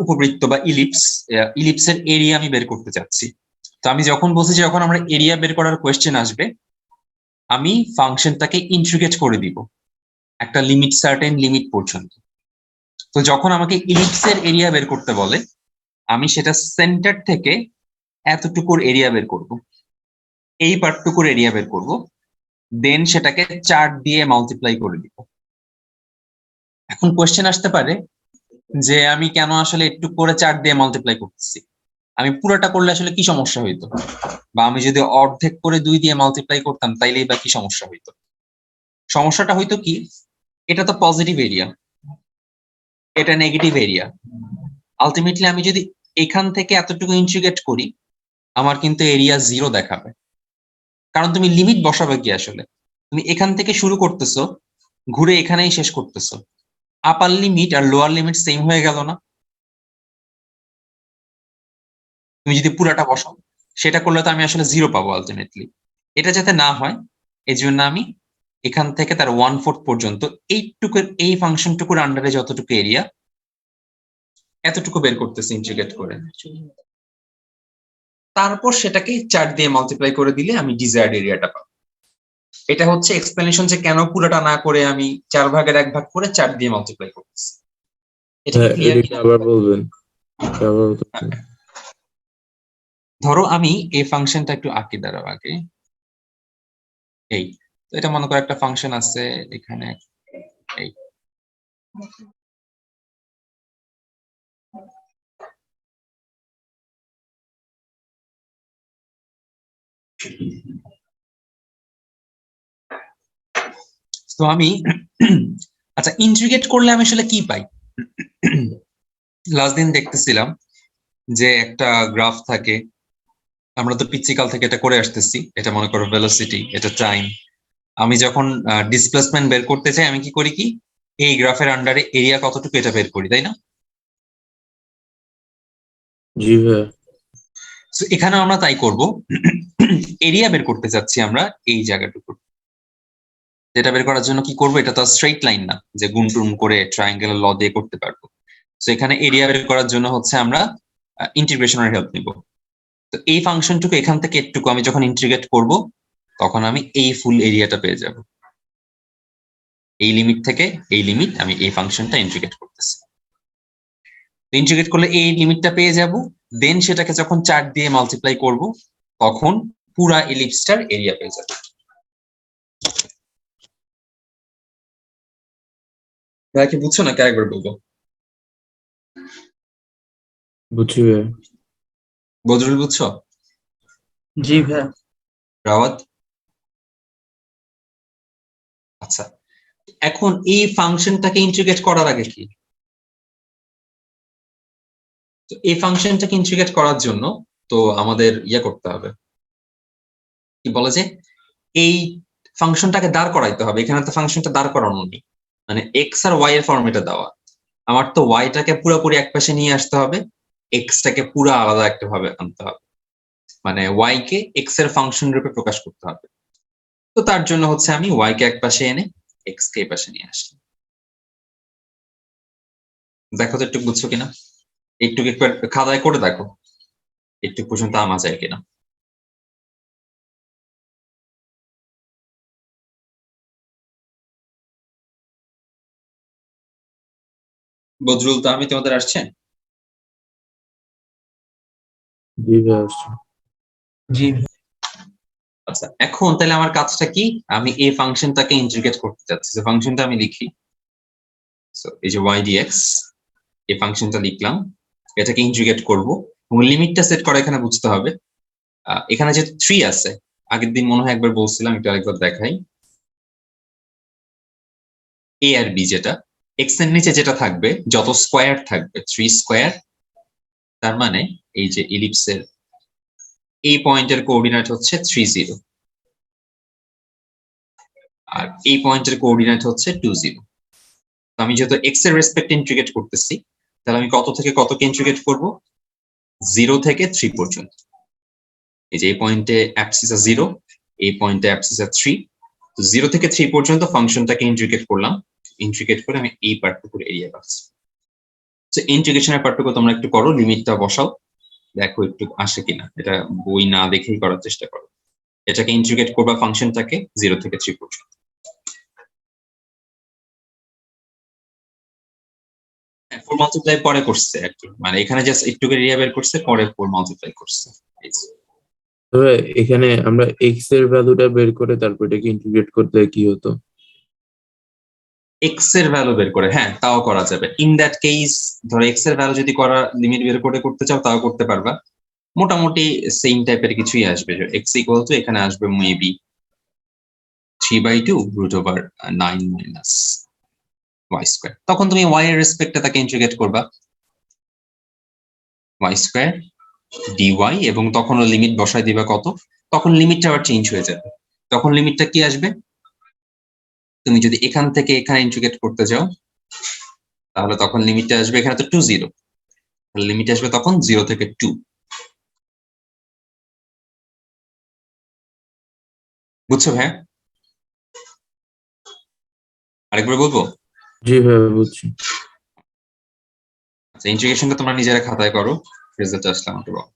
উপবৃত্ত বা ইলিপসের এরিয়া আমি বের করতে চাচ্ছি। তো আমি যখন বলছি যে যখন আমরা এরিয়া বের করার কোয়েশ্চেন আসবে, আমি ফাংশনটাকে ইন্টিগ্রেট করে দিব একটা লিমিট, সার্টেন লিমিট পর্যন্ত। তো যখন আমাকে ইলিপসের এরিয়া বের করতে বলে, আমি সেটা সেন্টার থেকে এতটুকুর এরিয়া বের করব, এই পার্টটুকুর এরিয়া বের করব, দেন সেটাকে 4 দিয়ে মাল্টিপ্লাই করে দিব। এখন কোয়েশ্চেন আসতে পারে যে আমি কেন আসলে একটু করে 4 দিয়ে মাল্টিপ্লাই করতেছি, আমি পুরোটা করলে আসলে কি সমস্যা হইতো, বা আমি যদি অর্ধেক করে 2 দিয়ে মাল্টিপ্লাই করতাম তাইলেই বা কি সমস্যা হইতো। সমস্যাটা হইতো কি, এটা তো পজিটিভ এরিয়া, এটা নেগেটিভ এরিয়া। আলটিমেটলি আমি যদি এখান থেকে এতটুকু ইন্টিগ্রেট করি, আমার কিন্তু এরিয়া 0 দেখাবে। কারণ তুমি লিমিট বসাবে কি আসলে, তুমি এখান থেকে শুরু করতেছো, ঘুরে এখানেই শেষ করতেছো। আপার লিমিট আর লোয়ার লিমিট সেম হয়ে গেল না? তুমি যদি পুরাটা বসাও, সেটা করলে তো আমি আসলে 0 পাবো আলটিমেটলি। এটা যাতে না হয়, এই জন্য আমি এখান থেকে তার 1/4 পর্যন্ত এইটুকুর, এই ফাংশনটুকুর আন্ডারে যতটুকু এরিয়া, এতটুকু বের করতেছি ইন্টিগ্রেট করে। তারপর সেটাকে 4 দিয়ে মাল্টিপ্লাই করে দিলে আমি ডিজায়ার্ড এরিয়াটা পাবো। এটা হচ্ছে এক্সপ্লেনেশন যে কেন পুরোটা না করে আমি 4 ভাগের 1 ভাগ করে 4 দিয়ে মাল্টিপ্লাই করতেছি। এটা কি ক্লিয়ার কিনা আবার বলবেন? ধরো আমি এই ফাংশনটা একটু আঁকি, দাঁড়াও আগে। এই তো এটা মনে করো একটা ফাংশন আছে এখানে, এই তো আমি আচ্ছা, ইন্টিগ্রেট করলে আমি আসলে কি পাই? লাস্ট দিন দেখতেছিলাম যে একটা গ্রাফ থাকে, আমরা তো পিচ্চিকাল থেকে এটা করে আসতেছি, এটা মনে করো ভেলোসিটি, এটা টাইম। আমি যখন ডিসপ্লেসমেন্ট বের করতে চাই, আমি কি করি, কি এই গ্রাফের আন্ডারে এরিয়া কতটুকু এটা বের করি, তাই না? জি ভাই। এখানে আমরা তাই করব। এরিয়া বের করতে চাচ্ছি আমরা এই জায়গাটুকু। যেটা বের করার জন্য কি করব, এটা তো স্ট্রেইট লাইন না যে গুণ টুন করে ট্রায়াঙ্গেলের ল দিয়ে করতে পারবো। তো এখানে এরিয়া বের করার জন্য হচ্ছে আমরা ইন্টিগ্রেশনের হেল্প নিব। তো এই ফাংশনটুকু এখান থেকে একটুকু আমি যখন ইন্টিগ্রেট করব, তখন আমি এই ফুল এরিয়াটা পেয়ে যাব। এই লিমিট থেকে এই লিমিট আমি এই ফাংশনটা ইন্টিগ্রেট করতেছি। ইন্টিগ্রেট করলে এই লিমিটটা পেয়ে যাব, দেন সেটাকে যখন 4 দিয়ে মাল্টিপ্লাই করব, তখন পুরা ইলিপসটার এরিয়া পেয়ে যাব। ভাই কি বুঝছো না? আরেকবার বলবো। বুঝছি ভাই। বদরুল বুঝছো? জি ভাই। রাওয়াত? আচ্ছা, এখন এই ফাংশনটাকে ইন্টিগ্রেট করার আগে কি, তো এই ফাংশনটাকে ইন্টিগ্রেট করার জন্য তো আমাদের করতে হবে, কি বলে যে এই ফাংশনটাকে দাঁড় করাইতে হবে। এখানে তো ফাংশনটা দাঁড় করানো নেই, মানে এক্স আর ওয়াই এর ফরম্যাটে দেওয়া। আমার তো ওয়াইটাকে পুরোপুরি একপাশে নিয়ে আসতে হবে, এক্সটাকে পুরো আলাদা একটা ভাবে আনতে হবে, মানে ওয়াই কে এক্স এর ফাংশন রূপে প্রকাশ করতে হবে। তো তার জন্য হচ্ছে আমি ওয়াই কে একপাশে এনে এক্স কে এই পাশে নিয়ে আসলাম। দেখো তো একটু বুঝছো কিনা, একটু একবার খাতায় করে দেখো একটু পর্যন্ত আমা যায় কিনা। বদরুল, তো আমি তোমাদের আসছে? জি ভাই আসছে। জি আচ্ছা, এখন তাহলে আমার কাজটা কি, আমি এই ফাংশনটাকে ইন্টিগ্রেট করতে চাচ্ছি। যে ফাংশনটা আমি লিখি, এই যে ওয়াই ডিএক্স, এই ফাংশনটা লিখলাম, এটাকে ইন্টিগ্রেট করব, এবং লিমিটটা সেট করা এখানে বুঝতে হবে। এখানে যে 3 আছে, আগের দিন মনে হয় একবার বলছিলাম, একটু আরেকবার দেখাই। এ আর বি, যেটা এক্স এর নিচে যেটা থাকবে, যত স্কোয়ার থাকবে 3 স্কোয়ার, তার মানে এই যে ইলিপসের এই পয়েন্টের কোঅর্ডিনেট হচ্ছে 30, আর এই পয়েন্টের কোঅর্ডিনেট হচ্ছে 20। আমি যেহেতু এক্স এর রেসপেক্ট ইন্টিগ্রেট করতেছি, তাহলে আমি কত থেকে কতকে ইন্টিগ্রেট করব, 0 থেকে 3 পর্যন্ত। এই যে এই পয়েন্টে অ্যাবসিসা 0, এই পয়েন্টে অ্যাবসিসা 3। তো 0 থেকে 3 পর্যন্ত ফাংশনটাকে ইন্টিগ্রেট করলাম, ইন্টিগ্রেট করে আমি এই পার্টটুকুর এরিয়া পাচ্ছি। ইন্টিগ্রেশনের পার্টটুকু তোমরা একটু করো, লিমিটটা বসাও, দেখো একটু আসে কিনা। এটা বই না দেখেই করার চেষ্টা করো। এটাকে ইন্টিগ্রেট করবা ফাংশনটাকে 0 থেকে 3 পর্যন্ত। ফোর মাল্টিপ্লাই পরে করছে একটু, মানে এখানে জাস্ট একটু এরিয়া বের করছে, পরে 4 মাল্টিপ্লাই করছে। তবে এখানে আমরা এক্স এর ভ্যালুটা বের করে তারপর এটাকে ইন্টিগ্রেট করলে কি হতো? এক্স এর ভ্যালু বের করে, হ্যাঁ তাও করা যাবে। ইন দ্যাট কেস ধরো এক্স এর ভ্যালু যদি করা লিমিট বের করে করতে চাও তাও করতে পারবা। মোটামুটি সেম টাইপের কিছুই আসবে। এক্স ইকুয়াল টু এখানে আসবে maybe 3/2 root over 9 minus Y square. তখন তুমি ওয়াই এর রেসপেক্টে তাকে ইন্টিগ্রেট করবা, ওয়াই স্কোয়ার ডিওয়াই, এবং তখন লিমিট বসায় দিবা কত, তখন লিমিটটা আবার চেঞ্জ হয়ে যাবে। তখন লিমিটটা কি আসবে, তুমি যদি এখান থেকে এখানে ইন্টিগ্রেট করতে যাও তাহলে তখন লিমিটটা আসবে, এখানে তো 2 0, লিমিট আসবে তখন 0 থেকে 2। বুঝছো ভাই? আরেকবার বলবো? জি ভাইয়া বুঝছি। আচ্ছা, ইন্টিগ্রেশনটা তোমরা নিজেরা খাতায় করো, রেজাল্ট আসলে আমাকে বলো।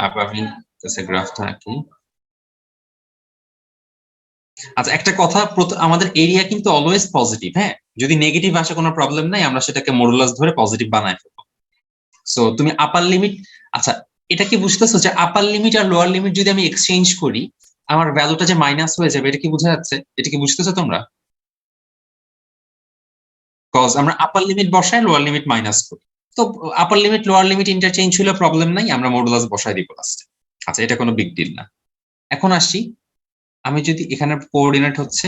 আবার আমি গ্রাফটা আঁকি। আচ্ছা, একটা কথা, আমাদের এরিয়া কিন্তু অলওয়েজ পজিটিভ, হ্যাঁ। যদি নেগেটিভ আসে কোনো প্রবলেম নাই, আমরা সেটাকে মডুলাস ধরে পজিটিভ বানায় ফেলবো। সো তুমি আপার লিমিট, আচ্ছা এটা কি বুঝতেছো যে আপার লিমিট আর লোয়ার লিমিট যদি আমি এক্সচেঞ্জ করি আমার ভ্যালুটা যে মাইনাস হয়ে যাবে, এটা কি বোঝা যাচ্ছে? এটা কি বুঝতেছো তোমরা? কজ আমরা আপার লিমিট বসাই, লোয়ার লিমিট মাইনাস করি। তো আপার লিমিট লোয়ার লিমিট ইন্টারচেঞ্জ হলে প্রবলেম নাই, আমরা মডুলাস বসাই দিব লাস্টে। আচ্ছা, এটা কোনো বিগ ডিল না। এখন আসি, আমি যদি এখানে কোঅর্ডিনেট হচ্ছে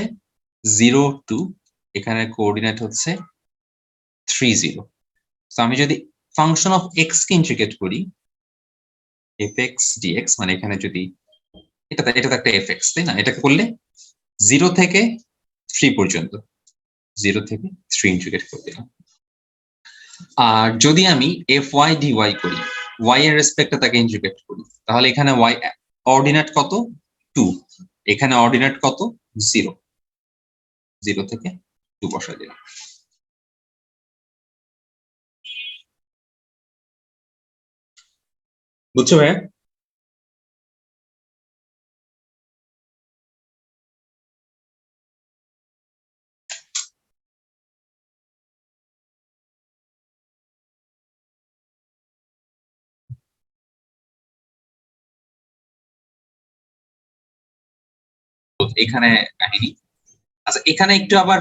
0 2, এখানে কোঅর্ডিনেট হচ্ছে 3 0, তো আমি যদি function of x K integrate করি fx dx, মানে এখানে যদি এটা তো একটা fx, তাই না? এটাকে করলে 0 থেকে 3 পর্যন্ত, 0 থেকে 3 ইন্টিগ্রেট করে দিলাম। আর যদি আমি fy dy করি, y এর রেসপেক্টে তাকে ইন্টিগ্রেট করি, তাহলে এখানে y অর্ডিনেট কত 2, এখানে অর্ডিনেট কত 0, 0 থেকে 2 বসাই দিলাম। বুঝছো ভাইয়া? এখানে কাহিনী। আচ্ছা, এখানে একটু আবার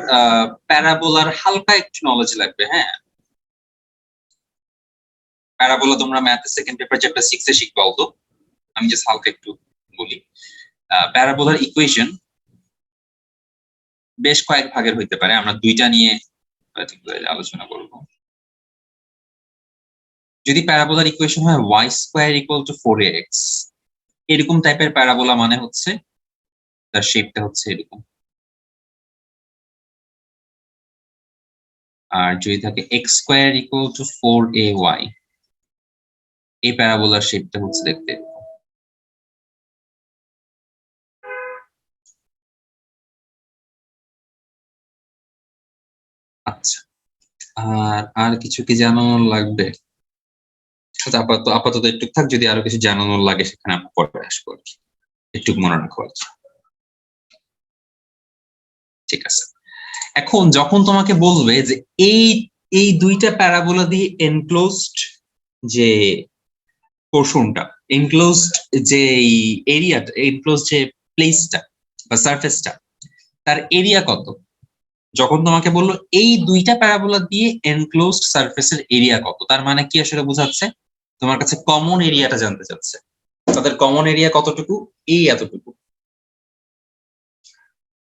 প্যারাবোলার হালকা একটু নলেজ লাগবে, হ্যাঁ। প্যারাবোলা তোমরা ম্যাথ সেকেন্ড পেপার চ্যাপ্টার 6 এ শিখবা, তো আমি জাস্ট হালকা একটু বলি। প্যারাবোলার ইকুয়েশন বেশ কয়েক ভাগের হইতে পারে, আমরা দুইটা নিয়ে আলোচনা করব। যদি প্যারাবোলার ইকুয়েশন হয় y square equal to 4ax, এরকম টাইপের প্যারাবোলা, মানে হচ্ছে তার শেপটা হচ্ছে এরকম। আর যদি থাকে x square equal to 4ay, এই প্যারাবোলার শেপটা হচ্ছে দেখতে। আচ্ছা, আর কিছু কি জানানো লাগবে? আচ্ছা, আপাতত একটু থাক, যদি আরো কিছু জানানোর লাগে সেখানে আমরা পরে আসবো আর কি। একটু মনে রাখো আর কি। ঠিক আছে, এখন যখন তোমাকে বলবে যে এই এই দুইটা প্যারাবোলা দিয়ে এনক্লোজড যে পোর্শনটা, এনক্লোজড যে এরিয়াটা, এনক্লোজড যে প্লেসটা বা সারফেসটা, তার এরিয়া কত? যখন তোমাকে বললো এই দুইটা প্যারাবোলা দিয়ে এনক্লোজড সারফেসের এরিয়া কত, তার মানে কি আসলে বোঝাচ্ছে? তোমার কাছে কমন এরিয়াটা জানতে চাচ্ছে। তাদের কমন এরিয়া কতটুকু? এই এতটুকু।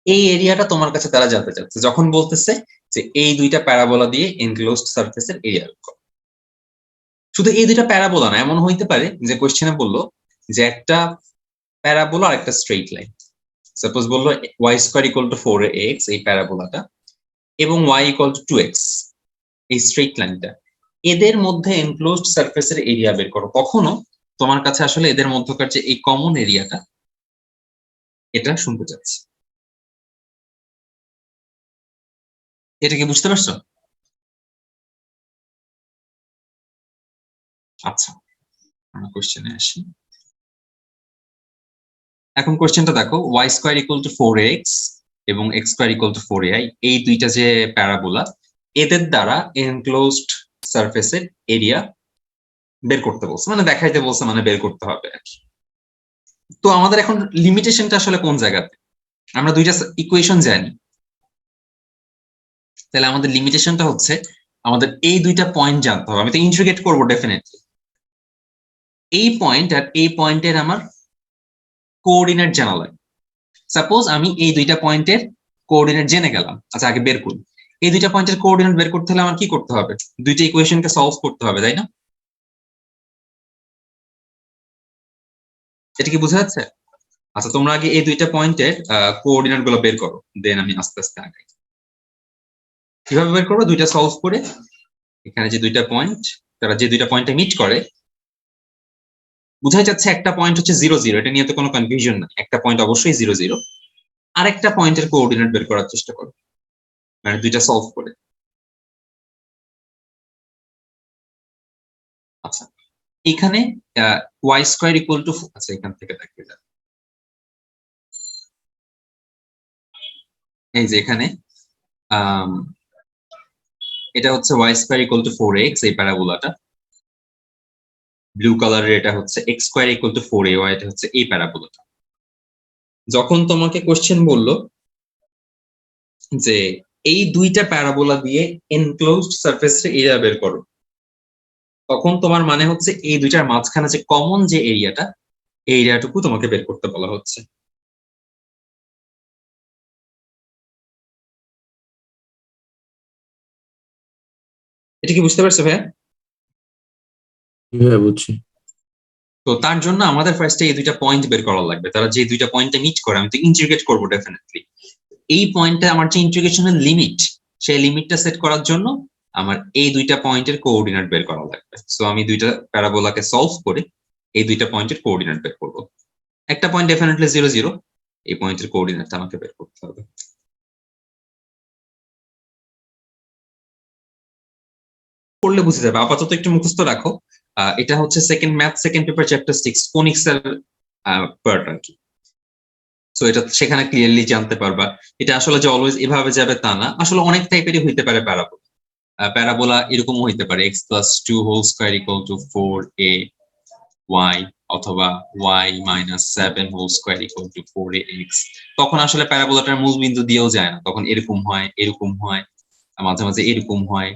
এই এরিয়াটা তোমার কাছে তারা জানতে চাচ্ছে যখন বলতেছে যে এই দুইটা প্যারাবোলা দিয়ে এনক্লোজড সারফেসের এরিয়া কত। শুধু এই দুইটা প্যারাবোলা না, এমন হইতে পারে যে কোশ্চেনে বললো যে একটা প্যারাবোলা আর একটা স্ট্রেইট লাইন। সাপোজ বললো y square equal to 4ax, এই প্যারাবোলাটা, এবং y ইকুয়াল টু 2x, এই স্ট্রেইট লাইনটা, এদের মধ্যে এনক্লোজড সারফেসের এরিয়া বের করো। কখনো তোমার কাছে আসলে এদের মধ্যকার যে এই কমন এরিয়াটা এটা শুনতে চাচ্ছি। এটা কি বুঝতে পারছো? আচ্ছা, আমরা কোশ্চেনে আসি। এখন কোশ্চেনটা দেখো, y square equal to 4x এবং x square equal two 4ai, এই দুইটা যে প্যারাবোলা, এদের দ্বারা এনক্লোজড সারফেসের এরিয়া বের করতে বলছে, মানে দেখাইতে বলছে, মানে বের করতে হবে আর কি। তো আমাদের এখন লিমিটেশনটা আসলে কোন জায়গাতে? আমরা দুইটা ইকুয়েশন জানি, তাহলে আমাদের লিমিটেশনটা হচ্ছে আমাদের এই দুইটা পয়েন্ট জানতে হবে। আমি তো ইন্টিগ্রেট করবো ডেফিনেটলি। এই পয়েন্ট আর এই পয়েন্টের আমার কোঅর্ডিনেট জানা লাগে। সাপোজ আমি এই দুইটা পয়েন্টের কোঅর্ডিনেট জেনে গেলাম, আচ্ছা আগে বের করি। এই দুইটা পয়েন্টের কোঅর্ডিনেট বের করতে হলে আমার কি করতে হবে? দুইটা ইকুয়েশনকে সলভ করতে হবে, তাই না? এটা কি বোঝা যাচ্ছে? আচ্ছা, তোমরা আগে এই দুইটা পয়েন্টের কোঅর্ডিনেট গুলো বের করো, দেন আমি আস্তে আস্তে আগাই। কিভাবে বের করবো? দুইটা সলভ করে এখানে যে দুইটা পয়েন্ট, তারা যে দুইটা পয়েন্টে মিট করে, বোঝাই যাচ্ছে একটা পয়েন্ট হচ্ছে 0 0, এটা নিয়ে তো কোনো কনফিউশন নাই, একটা পয়েন্ট অবশ্যই 0 0। আরেকটা পয়েন্টের কোঅর্ডিনেট বের করার চেষ্টা করো, মানে দুইটা সলভ করে। আচ্ছা, এখানে y স্কয়ার ইকুয়াল টু, আচ্ছা এখান থেকে দেখিয়ে দাও। এই যে এখানে এটা হচ্ছে y square equal to 4x, এই প্যারাবোলাটা। ব্লু কালারের এটা হচ্ছে x square equal to 4ay, এটা হচ্ছে এই প্যারাবোলাটা। যখন তোমাকে কোশ্চেন বললো যে এই দুইটা প্যারাবোলা দিয়ে এনক্লোজড সারফেস এরিয়া বের করো, তখন তোমার মানে হচ্ছে এই দুইটার মাঝখানে যে কমন যে এরিয়াটা, এই এরিয়াটুকু তোমাকে বের করতে বলা হচ্ছে। এটা কি বুঝতে পারছো ভাইয়া? হ্যাঁ, বুঝছি। তো তার জন্য আমাদের ফার্স্টে এই দুইটা পয়েন্ট বের করা লাগবে। তারা যে দুইটা পয়েন্টে মিট করে, আমি তো ইন্টিগ্রেট করবো ডেফিনেটলি। এই পয়েন্টে আমার যে ইন্টিগ্রেশনের লিমিট, সেই লিমিটটা সেট করার জন্য আমার এই দুইটা পয়েন্টের কোঅর্ডিনেট বের করা লাগবে। সো আমি দুইটা প্যারাবোলাকে সলভ করে এই দুইটা পয়েন্টের কোঅর্ডিনেট বের করবো। একটা পয়েন্ট ডেফিনেটলি 0 0, এই পয়েন্টের কোঅর্ডিনেটটা আমাকে বের করতে হবে। পড়লে বুঝে যাবে, আপাতত একটু মুখস্থ রাখো। এটা হচ্ছে math second paper chapter 6 conics এর পার্ট আর কি। সো এটা সেখানে ক্লিয়ারলি জানতে পারবা। এটা আসলে যে অলওয়েজ এভাবে যাবে তা না, আসলে অনেক টাইপেরই হইতে পারে প্যারাবোলা। প্যারাবোলা এরকমও হইতে পারে x + 2 whole square equal to 4ay, অথবা y - 7 whole square equal to 4ax। তখন আসলে প্যারাবোলাটার মূল বিন্দু দিয়েও যায় না, তখন এরকম হয়, এরকম হয়, মাঝে মাঝে এরকম হয়,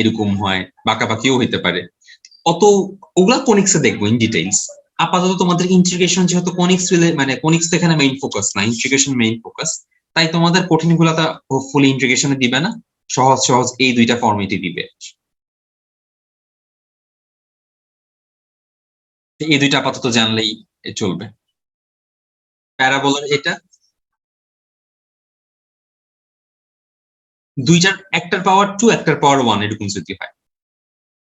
এরকম হয়, বাঁকাবাকিও হইতে পারে। অত ওগুলা কোনিক্সে দেখবো ইন ডিটেইলস। আপাতত তোমাদের ইন্টিগ্রেশন, যেহেতু কোনিক্স মানে কোনিক্স তো এখানে মেইন ফোকাস না, ইন্টিগ্রেশন মেইন ফোকাস, তাই তোমাদের কঠিন গুলাটা হোপফুলি ইন্টিগ্রেশনে দিবে না, সহজ সহজ এই দুইটা ফর্মেটই দিবে। এই দুইটা আপাতত জানলেই চলবে। প্যারাবোলার এটা দুইটার, একটার পাওয়ার 2 একটার পাওয়ার 1 এরকম যদি হয়,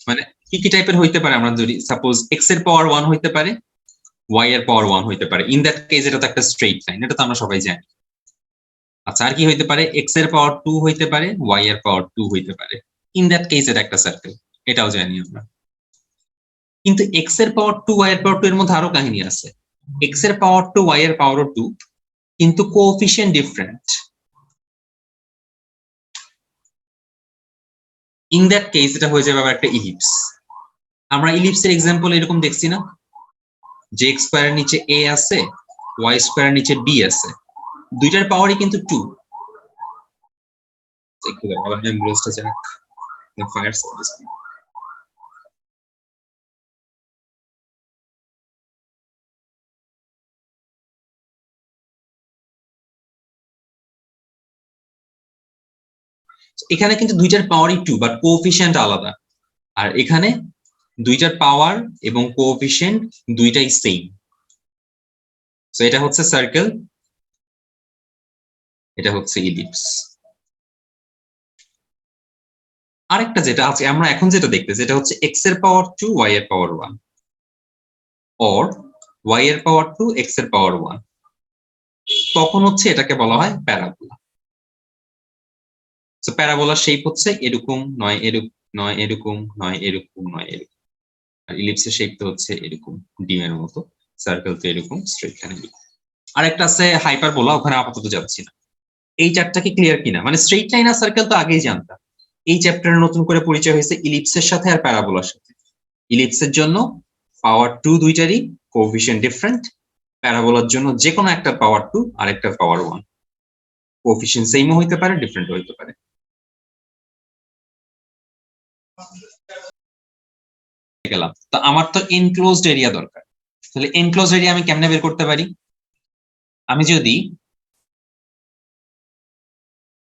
মানে কি কি টাইপের হইতে পারে, আমরা যদি সাপোজ x এর পাওয়ার 1 হইতে পারে, y এর পাওয়ার 1 হইতে পারে। ইন দ্যাট কেস এটা তো একটা স্ট্রেইট লাইন, এটা তো আমরা সবাই জানি। আচ্ছা, আর কি হইতে পারে? x এর পাওয়ার 2 হইতে পারে, y এর পাওয়ার 2 হইতে পারে। ইন দ্যাট কেস এটা একটা সার্কেল, এটাও জানি আমরা। কিন্তু x এর পাওয়ার 2 y এর পাওয়ার 2 এর মধ্যে আরো কাহিনী আছে। x এর পাওয়ার 2 y এর পাওয়ার 2, কিন্তু coefficient different. In that case এটা হয়ে যাবে আবার একটা ইলিপস। আমরা ইলিপসের এক্সাম্পল এরকম দেখছি না, যে x স্কয়ারের নিচে a আছে, y স্কয়ারের নিচে b আছে, দুইটার পাওয়ারই কিন্তু 2। একটু আবার অ্যাম্বুলেন্সটা যাক, ফায়ার সার্ভিস। এখানে কিন্তু দুইটার পাওয়ারই 2, বাট কোএফিশিয়েন্ট আলাদা। আর এখানে দুইটার পাওয়ার এবং কোএফিশিয়েন্ট দুইটাই সেম। সো এটা হচ্ছে সার্কেল, এটা হচ্ছে ইলিপস। আরেকটা যেটা আছে আমরা এখন যেটা দেখতেছি, এটা হচ্ছে x এর পাওয়ার 2 y এর পাওয়ার 1। অর ওয়াই এর পাওয়ার 2 এক্স এর পাওয়ার 1, তখন হচ্ছে এটাকে বলা হয় প্যারাবোলা। সো প্যারাবোলার শেপ হচ্ছে এরকম, নয় এরকম, নয় এরকম, নয় এরকম, নয় এরকম। আর ইলিপসের শেপ তো হচ্ছে এরকম ডিম এর মতো, সার্কেল তো এরকম, স্ট্রেট লাইন এরকম। আরেকটা আছে হাইপারবোলা, ওখানে আপাতত যাচ্ছি না। এই চ্যাপ্টারটা কি ক্লিয়ার কিনা? মানে স্ট্রেট লাইন আর সার্কেল তো আগেই জানতাম, এই চ্যাপ্টারে নতুন করে পরিচয় হয়েছে ইলিপসের সাথে আর প্যারাবোলার সাথে। ইলিপসের জন্য পাওয়ার 2 দুইটারই কোএফিসিয়েন্ট ডিফারেন্ট, প্যারাবোলার জন্য যে কোনো একটা পাওয়ার 2 আর একটা পাওয়ার 1, কোএফিসিয়েন্ট সেমও হইতে পারে, ডিফারেন্ট হইতে পারে। গেলাম তো, আমার তো এনক্লোজড এরিয়া দরকার। তাহলে এনক্লোজড এরিয়া আমি কেমনে বের করতে পারি? আমি যদি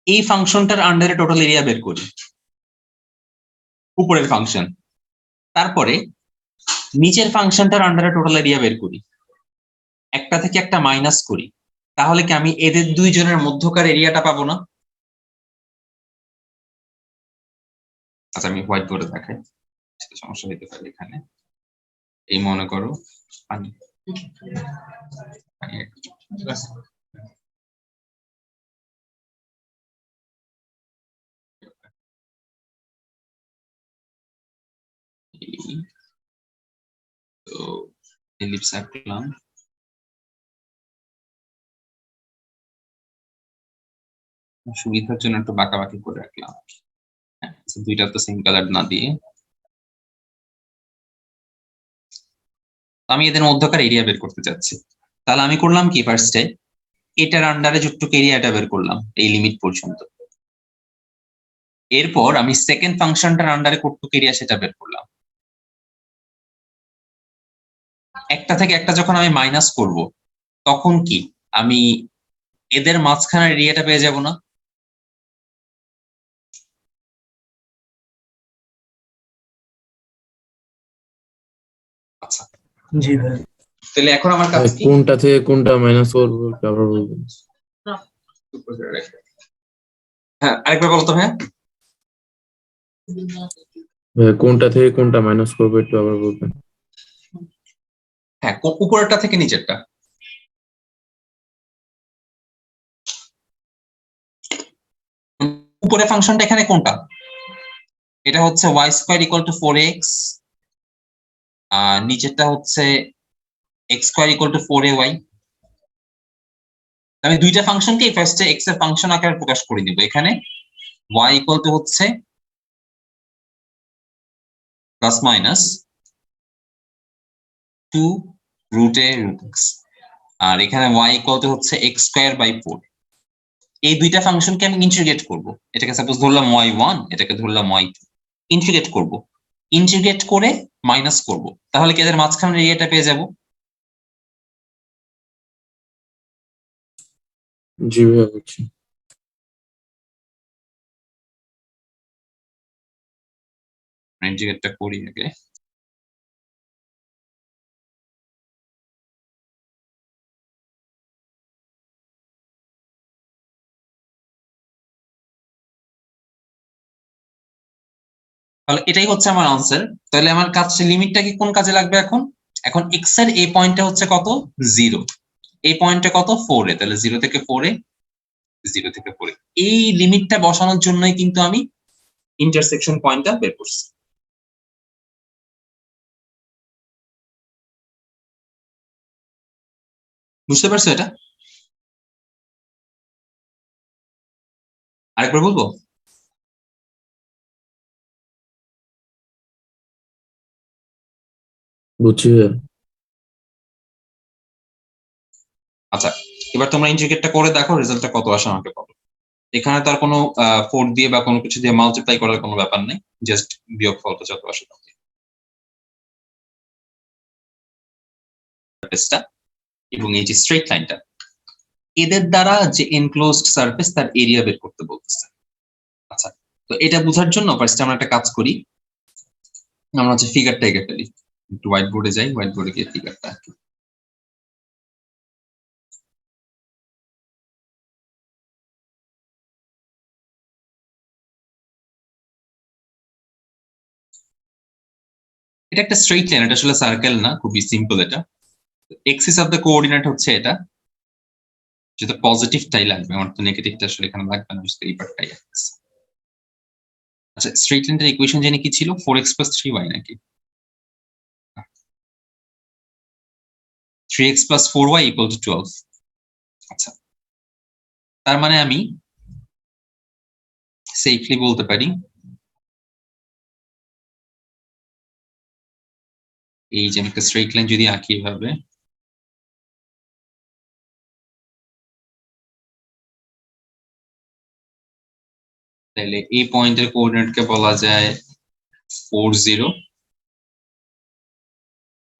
এই ফাংশনটার আন্ডারে টোটাল এরিয়া বের করি, উপরের ফাংশন, তারপরে নিচের ফাংশনটার আন্ডারে টোটাল এরিয়া বের করি, একটা থেকে একটা মাইনাস করি, তাহলে কি আমি এদের দুইজনের মধ্যকার এরিয়াটা পাবো না? আচ্ছা আমি হোয়াইট বোর্ডে দেখাই, সমস্যা হইতে পারে এখানে। এই মনে করো পানি, পানি ঠিক আছে। তো এলিপস আঁকলাম, সুবিধার জন্য একটু বাঁকাবাকি করে রাখলাম। হ্যাঁ, দুইটা তো সেম কালার না দিয়ে আমি এদের মধ্যকার এরিয়া বের করতে চাচ্ছি। তাহলে আমি করলাম কি, ফার্স্টে এটার আন্ডারে যতটুকু এরিয়াটা বের করলাম এই লিমিট পর্যন্ত, এরপর আমি সেকেন্ড ফাংশনটার আন্ডারে কতটুকু এরিয়া সেটা বের করলাম। একটা থেকে একটা যখন আমি মাইনাস করব, তখন কি আমি এদের মাঝখানের এরিয়াটা পেয়ে যাব না? আচ্ছা জি ভাই। তাহলে এখন আমার কাছে কি, কোনটা থেকে কোনটা মাইনাস করবো একটু আবার বলবেন? হ্যাঁ আরেকবার বলো তো। হ্যাঁ কোনটা থেকে কোনটা মাইনাস করবো একটু আবার বলবেন? হ্যাঁ, উপরেরটা থেকে নিচেরটা। উপরে ফাংশনটা এখানে কোনটা? এটা হচ্ছে Y square equal to 4x, আর নিচেরটা হচ্ছে x square equal to 4ay। আমি দুইটা ফাংশনকে ফার্স্টে এক্স এর ফাংশন আকারে প্রকাশ করে দিব। এখানে y ইকুয়াল টু হচ্ছে প্লাস মাইনাস 2 রুট এ রুট এক্স, আর এখানে y ইকুয়াল টু হচ্ছে এক্স স্কোয়ার বাই 4। এই দুইটা ফাংশনকে আমি ইন্টিগ্রেট করব। এটাকে সাপোজ ধরলাম y1, এটাকে ধরলাম y2, ইন্টিগ্রেট করব। ইন্টিগ্রেট করে মাইনাস করব, তাহলে কি এদের মাঝখানের এরিয়াটা পেয়ে যাব? জি ভাইয়া বুঝছি। ইন্টিগ্রেটটা করি আগে। তাহলে এটাই হচ্ছে আমার আনসার। তাহলে আমার কাছে লিমিটটা কি কোন কাজে লাগবে এখন? এখন এক্স এর এই পয়েন্টটা হচ্ছে কত? 0। এই পয়েন্টটা কত? 4 এ। তাহলে 0 থেকে 4 এ, 0 থেকে 4 এ। এই লিমিটটা বসানোর জন্যই কিন্তু আমি ইন্টারসেকশন পয়েন্টটা বের করছি। বুঝতে পারছো এটা? আরেকবার বলবো? বুঝছি ভাইয়া। আচ্ছা এবার তোমরা ইন্টিগ্রেটটা করে দেখো রেজাল্টটা কত আসে আমাকে বলো। এখানে তার কোনো 4 দিয়ে বা কোনো কিছু দিয়ে মাল্টিপ্লাই করার কোনো ব্যাপার নেই, জাস্ট বিয়োগফলটা যত আসে তত। সারফেসটা এবং এই যে স্ট্রেট লাইনটা, এদের দ্বারা যে এনক্লোজড সারফেস তার এরিয়া বের করতে বলতেছে। আচ্ছা তো এটা বোঝার জন্য ফার্স্ট আমরা একটা কাজ করি, আমরা হচ্ছে ফিগারটা এঁকে ফেলি। একটু হোয়াইট বোর্ডে যাই, হোয়াইট বোর্ডে গিয়ে ফিগারটা আঁকি। এটা একটা স্ট্রেইট লাইন, এটা আসলে সার্কেল না, খুবই সিম্পল। এটা এক্সিস অফ দ্য কোঅর্ডিনেট হচ্ছে এটা, যেটা পজিটিভটাই লাগবে, আমার তো নেগেটিভটা আসলে এখানে লাগবে না, এই পার্টটাই আছে। আচ্ছা, স্ট্রেইট লাইনের ইকুয়েশন জানি কি ছিল, 4x + 3y নাকি 3x + 4y = 12। আচ্ছা, তার মানে আমি সেফলি বলতে পারি এই যে আমি একটা স্ট্রেইট লাইন যদি আঁকি এভাবে, তাহলে এই পয়েন্টের কোঅর্ডিনেটকে বলা যায় 4 0,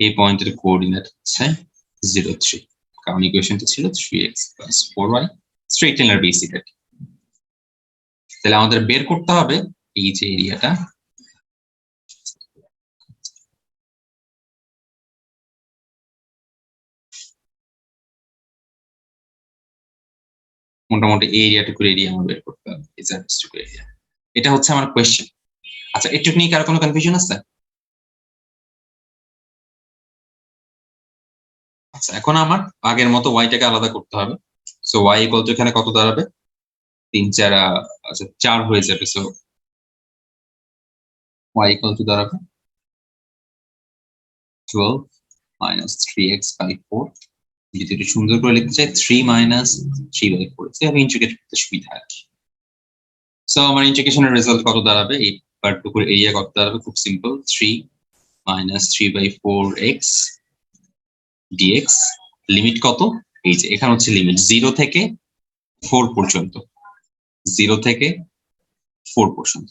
এই পয়েন্টের কোঅর্ডিনেট হচ্ছে 0 3, কারণ ইকুয়েশনটা ছিল 3x + 4y, স্ট্রেইট লাইনের বেসিক। তাহলে আমাদের বের করতে হবে এই যে এরিয়াটা, মোটামুটি এই এরিয়াটুকুর এরিয়া আমার বের করতে হবে, এই জায়গাটুকুর এরিয়া। এটা হচ্ছে আমার কোয়েশ্চেন। আচ্ছা, এটুকু নিয়ে কারো কোনো কনফিউশন আছে? আচ্ছা, এখন আমার আগের মতো ওয়াইটাকে আলাদা করতে হবে। সো ওয়াই ইকুয়াল টু এখানে কত দাঁড়াবে, 3 4 আচ্ছা 4 হয়ে যাবে। সো ওয়াই ইকুয়াল টু দাঁড়াবে 12 - 3x/4। যদি একটু সুন্দর করে লিখতে চাই 3 - 3/4, সেভাবে ইন্টিগ্রেট করতে সুবিধা আর কি। সো আমার ইন্টিগ্রেশনের রেজাল্ট কত দাঁড়াবে, এই পার্টটুকুর এরিয়া কত দাঁড়াবে, খুব সিম্পল, 3 - 3/4x dx। লিমিট কত, এই যে এখানে হচ্ছে লিমিট 0 থেকে 4 পর্যন্ত, 0 থেকে 4 পর্যন্ত।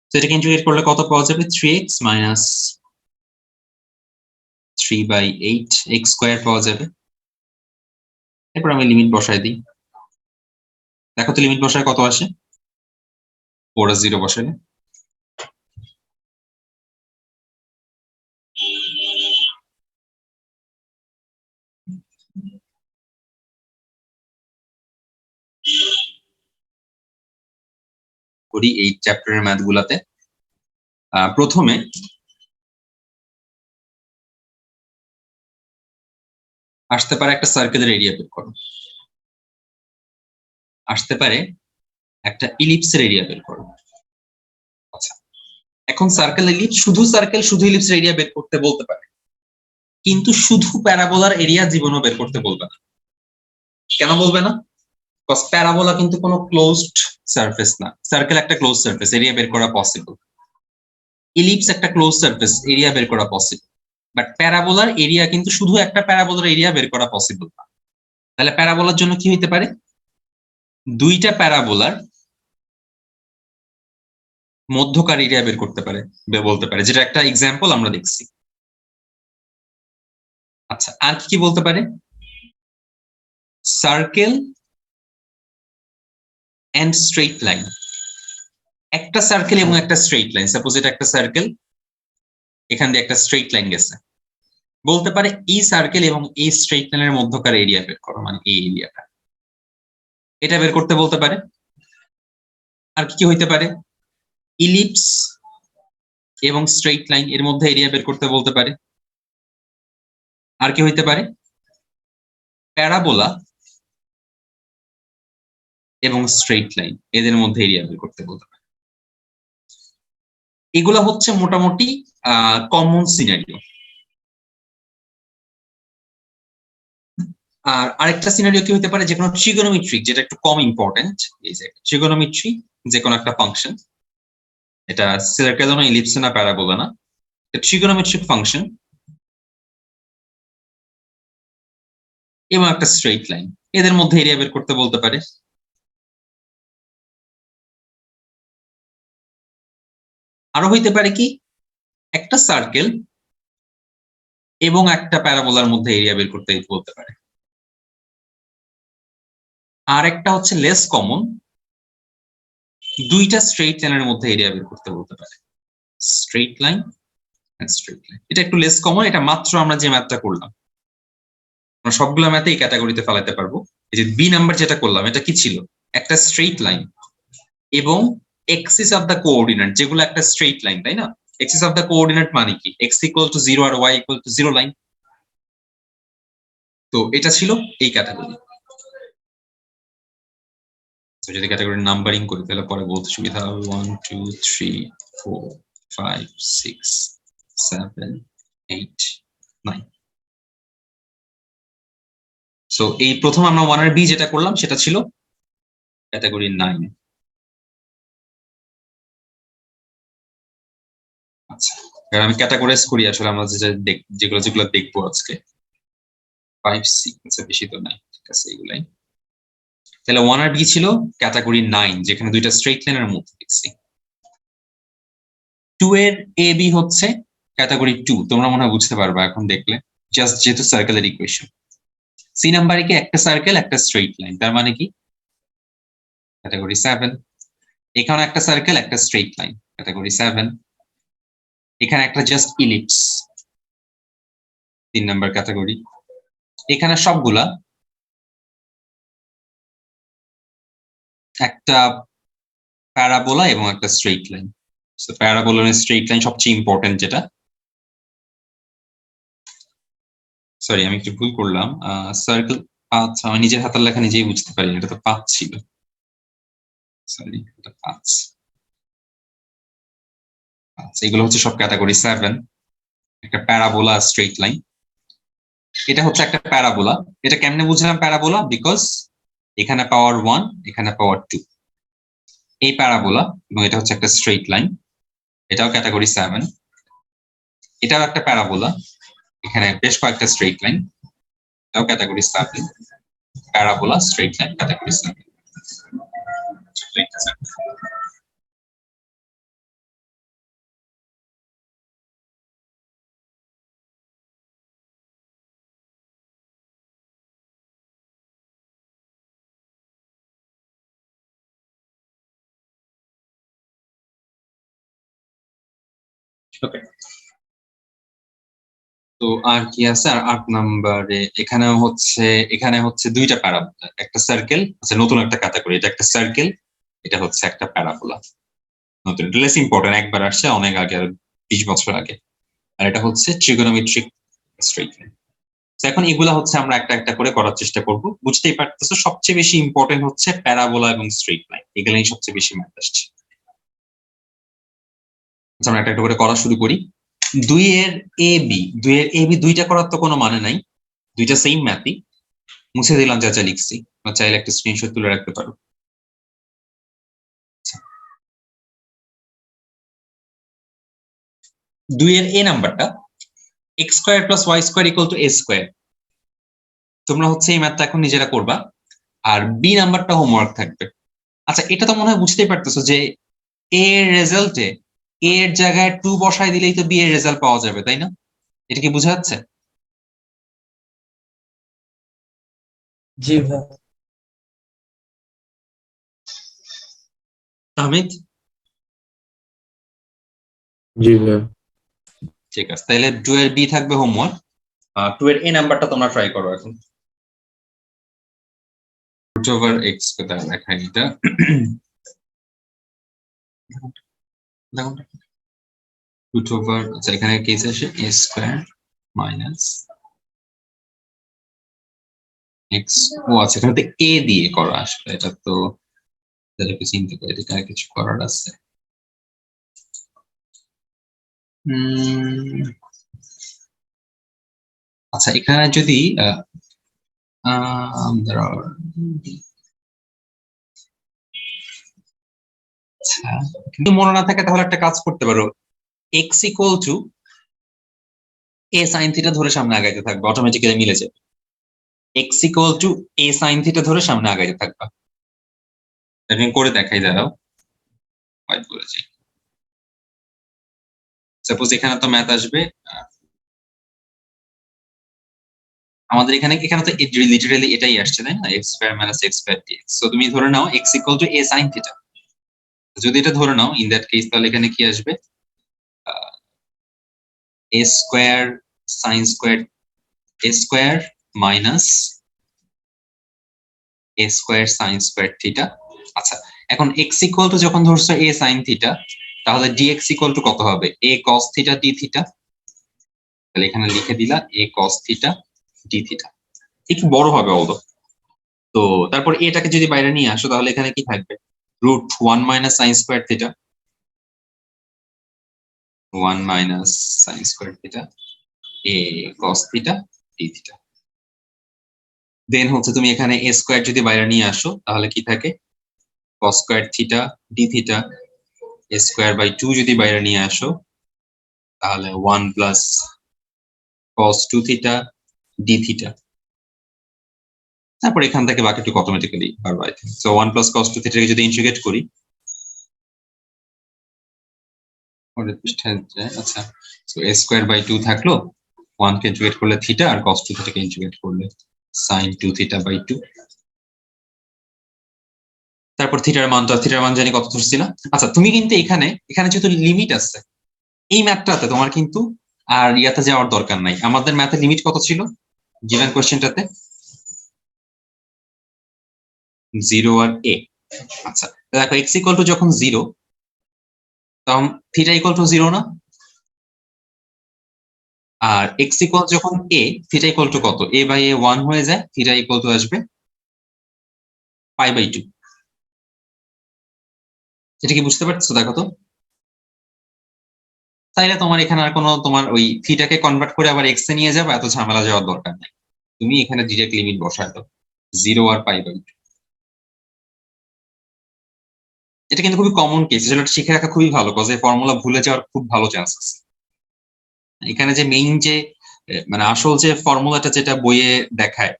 তো এটাকে ইন্টিগ্রেট করলে কত পাওয়া যাবে, 3x - 3/8x² পাওয়া যাবে। এরপর আমি লিমিট বসাই দিই, দেখো তো লিমিট বসায় কত আসে, 4 আর 0 বসালে করি এই চ্যাপ্টারের ম্যাথ গুলাতে। প্রথমে আসতে পারে একটা সার্কেলের এরিয়া বের করো, আসতে পারে একটা ইলিপসের এরিয়া বের করো। আচ্ছা, এখন সার্কেল ইলিপস, শুধু সার্কেল শুধু ইলিপসের এরিয়া বের করতে বলতে পারে, কিন্তু শুধু প্যারাবোলার এরিয়া জীবনও বের করতে বলবে না। কেন বলবে না? বিকজ প্যারাবোলা কিন্তু কোনো ক্লোজড সারফেস না, সার্কেল একটা ক্লোজ সারফেস, এরিয়া বের করা পসিবল। ইলিপস একটা ক্লোজ সারফেস, এরিয়া বের করা পসিবল। বাট প্যারাবোলার এরিয়া কিন্তু শুধু একটা প্যারাবোলার এরিয়া বের করা পসিবল না। তাহলে প্যারাবোলার জন্য কি হইতে পারে, দুইটা প্যারাবোলার মধ্যকার এরিয়া বের করতে পারে, বলতে পারে, যেটা একটা এক্সাম্পল আমরা দেখছি। আচ্ছা, আর কি বলতে পারে, সার্কেল এন্ড স্ট্রেইট লাইন, একটা সার্কেল এবং একটা স্ট্রেইট লাইন, সাপোজ এটা একটা সার্কেল, এখান দিয়ে একটা স্ট্রেইট লাইন গেছে, বলতে পারে এই সার্কেল এবং এই স্ট্রেইট লাইনের মধ্যকার এরিয়া বের করো, মানে এই এরিয়াটা, এটা বের করতে বলতে পারে। আর কি কি হইতে পারে, ইলিপস এবং স্ট্রেইট লাইন এর মধ্যে এরিয়া বের করতে বলতে পারে। আর কি হইতে পারে, প্যারাবোলা এবং স্ট্রেইট লাইন এদের মধ্যে এরিয়া বের করতে বলতে পারে। এগুলা হচ্ছে মোটামুটি কমন সিনারিও। আর আরেকটা সিনারিও কি হতে পারে, যে কোনো ট্রিগোনোমেট্রিক, যেটা একটু কম ইম্পর্টেন্ট, এই যে ট্রিগোনোমেট্রি, যে কোনো একটা ফাংশন, এটা সার্কেল না, ইলিপস না, প্যারাবোলা না, ট্রিগোনোমেট্রিক ফাংশন এবং একটা স্ট্রেইট লাইন, এদের মধ্যে এরিয়া বের করতে বলতে পারে। আরো হইতে পারে কি, একটা সার্কেল এবং একটা প্যারাবোলার মধ্যে এরিয়া বের করতে বলতে পারে। আর একটা হচ্ছে লেস কমন, দুইটা স্ট্রেইট লাইনের মধ্যে এরিয়া বের করতে বলতে পারে, straight line and straight line. এটা একটু লেস কমন, এটা মাত্র আমরা যে ম্যাথটা করলাম, আমরা সবগুলো ম্যাথে এই ক্যাটাগরিতে ফেলাতে পারবো। এই যে বি নাম্বার যেটা করলাম, এটা কি ছিল, একটা স্ট্রেইট লাইন এবং এক্সিস অফ দ্য কোঅর্ডিনেট, যেগুলো একটা স্ট্রেইট লাইন, তাই না, এক্সিস অফ দ্য কোঅর্ডিনেট মানে কি x ইকুয়াল টু 0 আর y ইকুয়াল টু 0 লাইন। তো এটা ছিল এই ক্যাটাগরি। তো যদি ক্যাটাগরি নাম্বারিং করি তাহলে পরে বলতে সুবিধা হবে 1 2 3 4 5 6 7 8 9। সো এই প্রথম আমরা 1 এর বি যেটা করলাম সেটা ছিল ক্যাটাগরি 9। আচ্ছা, এবার আমি ক্যাটাগরাইজ করি আসলে আমরা যেগুলো দেখবো আজকে 5 6 বেশি তো নাই, ঠিক আছে এগুলাই। তাহলে 1 আর বি ছিল ক্যাটাগরি 9, যেখানে দুইটা স্ট্রেইট লাইনের মধ্যে দেখছি। 2 এর এ বি হচ্ছে ক্যাটাগরি 2, তোমরা মনে হয় বুঝতে পারবা এখন দেখলে, জাস্ট যেহেতু সার্কেলের ইকুয়েশন। সি নাম্বারে কি একটা সার্কেল একটা স্ট্রেইট লাইন, তার মানে কি ক্যাটাগরি 7। এখানে একটা সার্কেল একটা স্ট্রেইট লাইন, ক্যাটাগরি 7। এখানে একটা জাস্ট ইলিপস, 3 নাম্বার ক্যাটাগরি। এখানে সবগুলা একটা প্যারাবোলা এবং একটা স্ট্রেইট লাইন। সো প্যারাবোলা এবং স্ট্রেইট লাইন সবচেয়ে ইম্পর্টেন্ট যেটা। সরি আমি একটু ভুল করলাম, সার্কেল পাঁচ, আমি নিজের হাতের লেখা নিজেই বুঝতে পারি, এটা তো 5 ছিল, সরি এটা 5। আচ্ছা, এগুলো হচ্ছে সব ক্যাটাগরি 7। একটা প্যারাবোলা স্ট্রেইট লাইন, এটা হচ্ছে একটা প্যারাবোলা। এটা কেমনে বুঝলাম প্যারাবোলা? বিকজ এখানে পাওয়ার 1 এখানে পাওয়ার 2, এই প্যারাবোলা, এবং এটা হচ্ছে একটা স্ট্রেইট লাইন, এটাও ক্যাটাগরি 7। এটাও একটা প্যারাবোলা, এখানে বেশ কয়েকটা স্ট্রেইট লাইন, এটাও category 7। Parabola straight line category 7। Okay, তো আর কি আছে? আর 8 নম্বরে এখানে হচ্ছে দুইটা প্যারাবোলা, একটা সার্কেল, আচ্ছা নতুন একটা ক্যাটাগরি, এটা একটা সার্কেল, এটা হচ্ছে একটা প্যারাবোলা। নতুন, এটা লেস ইম্পর্টেন্ট, একবার আসছে অনেক আগে, আর 20 বছর আগে। আর এটা হচ্ছে ট্রিগোনোমেট্রিক স্ট্রেইট লাইন। এখন এগুলা হচ্ছে আমরা একটা একটা করে করার চেষ্টা করব। বুঝতেই পারতেছো সবচেয়ে বেশি ইম্পর্টেন্ট হচ্ছে প্যারাবোলা এবং স্ট্রেইট লাইন, এগুলাই সবচেয়ে বেশি ম্যাথ আসছে। আচ্ছা, আমরা একটা একটা করে করা শুরু করি। 2 এর এ বি, 2 এর এ বি দুইটা করার তো কোনো মানে নাই, দুইটা সেম ম্যাথই। মুছে দিলাম যা যা লিখছি, বা চাইলে একটা স্ক্রিনশট তুলে রাখতে পারো। 2 এর এ নাম্বারটা X square plus Y square equal to A square. তোমরা হচ্ছে এই ম্যাথটা এখন নিজেরা করবা, আর বি নাম্বারটা হোমওয়ার্ক থাকবে। আচ্ছা, এটা তো মনে হয় বুঝতেই পারতেছো যে এ এর রেজাল্টে এ এর জায়গায় 2 বসাই দিলেই তো বি এর রেজাল্ট পাওয়া যাবে, তাই না? এটা কি বোঝা যাচ্ছে? জি ভাইয়া। আহমেদ, জি ভাইয়া। ঠিক আছে, তাহলে 2 এর বি থাকবে হোমওয়ার্ক, 2 এর এ নাম্বারটা তোমরা ট্রাই করো এখন। রুট ওভার এক্স কোথায় লেখা এটা? রুট ওভার, আচ্ছা এখানে কি আসে? এ স্কোয়ার মাইনাস এক্স। ও আচ্ছা, এখানে তো এ দিয়ে করা আসলে, এটা তো তাদেরকে চিন্তা করে এখানে কিছু করার আছে। আচ্ছা, এখানে যদি আচ্ছা কিন্তু মনে না থাকে তাহলে একটা কাজ করতে পারো, x equal to A sine theta ধরে সামনে আগাইতে থাকবে, অটোমেটিক্যালি মিলে যাবে। X equal to A sine theta ধরে সামনে আগাইতে থাকবা। এটা করে দেখাই, দাঁড়াও হোয়াইট বলেছি। সাপোজ এখানে তো ম্যাথ আসবে, আমাদের এখানে তো লিটারালি এটাই আসছে, তাই না? X square minus X square DX. So তুমি ধরে নাও X equal to A sine theta. যদি এটা ধরে নাও ইন দ্যাট কেস, তাহলে এখানে কি আসবে? এ স্কয়ার সাইন স্কয়ার এ স্কয়ার মাইনাস এ স্কয়ার সাইন স্কয়ার থিটা। আচ্ছা, এখন এক্স ইকুয়াল টু যখন ধরছো এ সাইন থিটা, তাহলে dx ইকুয়াল টু কত হবে? a cos theta d theta. তাহলে এখানে লিখে দিলা a cos theta d theta. একটু বড় হবে অলদো। তো তারপর এটাকে যদি বাইরে নিয়ে আসো তাহলে এখানে কি থাকবে? Root 1 minus sine square theta, 1 minus sine square theta a cos theta d theta. Then হচ্ছে তুমি এখানে a স্কোয়ার যদি বাইরে নিয়ে আসো তাহলে কি থাকে? cos square theta d theta, a square by 2 যদি বাইরে নিয়ে আসো তাহলে 1 plus cos 2 theta d theta. তারপর এখান থেকে বাকিটুকু অটোমেটিক্যালি পারবো I think. So 1 plus cos 2 থিটাকে যদি ইন্টিগ্রেট করি, পরের পৃষ্ঠায় যায়, আচ্ছা, সো a স্কোয়ার বাই 2 থাকলো, 1 কে ইন্টিগ্রেট করলে থিটা আর cos 2 থিটাকে ইন্টিগ্রেট করলে sin 2 থিটা বাই 2। তারপর থিটার মান জানি কত ধরছিলাম। আচ্ছা, তুমি কিন্তু এখানে যেহেতু লিমিট আছে, এই ম্যাথটাতে তোমার কিন্তু আর ইয়াতে যাওয়ার দরকার নাই। আমাদের ম্যাথের লিমিট কত ছিল গিভেন কোশ্চেনটাতে? 0 R a। আচ্ছা, দেখো x ইকুয়াল টু যখন 0 তখন থিটা ইকুয়াল টু 0 না? আর x ইকুয়াল যখন a, থিটা ইকুয়াল টু কত? a বাই a 1 হয়ে যায়, থিটা ইকুয়াল টু আসবে পাই বাই 2। এটা কি বুঝতে পারছো? দেখো তো, তাইলে তোমার এখানে আর কোনো তোমার ওই থিটাকে কনভার্ট করে আবার এক্স এ নিয়ে যাবে, এত ঝামেলা যাওয়ার দরকার নাই। তুমি এখানে ডিরেক্ট লিমিট বসায় দাও 0 আর পাই বাই 2। এটা কিন্তু খুবই কমন কেস, যেটা শিখে রাখা খুবই ভালো, কজ এই ফর্মুলা ভুলে যাওয়ার খুব ভালো চান্স আছে। এখানে যে মেইন যে মানে আসল যে ফর্মুলাটা যেটা বইয়ে দেখায়